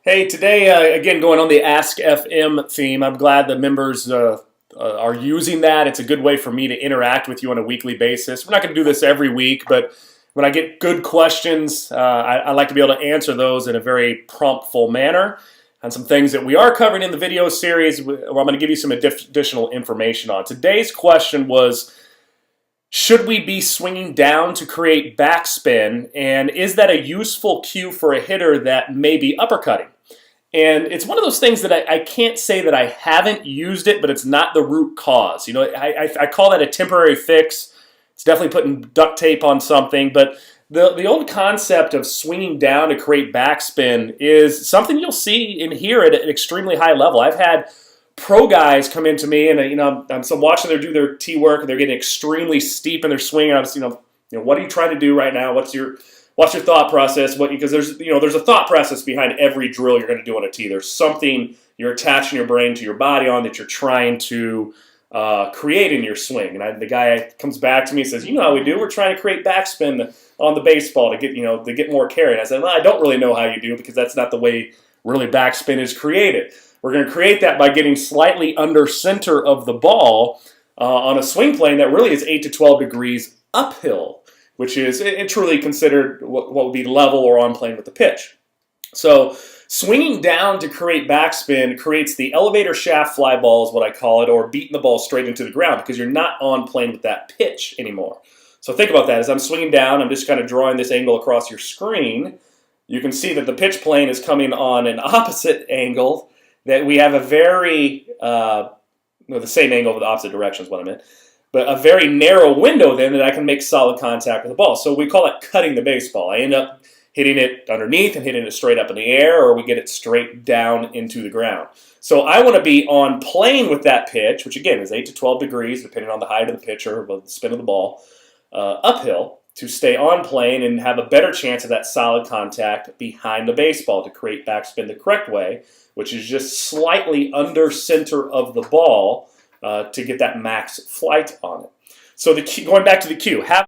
Hey, today, again, going on the Ask FM theme, I'm glad the members are using that. It's a good way for me to interact with you on a weekly basis. We're not going to do this every week, but when I get good questions, I like to be able to answer those in a very promptful manner. And some things that we are covering in the video series, I'm going to give you some additional information on. Today's question was, should we be swinging down to create backspin? And is that a useful cue for a hitter that may be uppercutting? And it's one of those things that I can't say that I haven't used it, but it's not the root cause. You know, I call that a temporary fix. It's definitely putting duct tape on something. But the old concept of swinging down to create backspin is something you'll see and hear at an extremely high level. I've had pro guys come into me, and I'm watching them do their tee work, and they're getting extremely steep in their swing. And I was, what are you trying to do right now? What's your thought process? Because there's a thought process behind every drill you're going to do on a tee. There's something you're attaching your brain to your body on that you're trying to create in your swing. And the guy comes back to me and says, "You know how we do? We're trying to create backspin on the baseball to get more carry." And I said, "Well, I don't really know how you do, because that's not the way really backspin is created. We're going to create that by getting slightly under center of the ball on a swing plane that really is 8 to 12 degrees uphill, which is truly considered what would be level or on plane with the pitch." So swinging down to create backspin creates the elevator shaft fly ball is what I call it, or beating the ball straight into the ground, because you're not on plane with that pitch anymore. So think about that. As I'm swinging down, I'm just kind of drawing this angle across your screen. You can see that the pitch plane is coming on an opposite angle, that we have a very, the same angle but the opposite direction is what I meant, but a very narrow window then that I can make solid contact with the ball. So we call it cutting the baseball. I end up hitting it underneath and hitting it straight up in the air, or we get it straight down into the ground. So I want to be on plane with that pitch, which again is 8 to 12 degrees, depending on the height of the pitcher or the spin of the ball, uphill, to stay on plane and have a better chance of that solid contact behind the baseball to create backspin the correct way, which is just slightly under center of the ball to get that max flight on it. So going back to the cue, have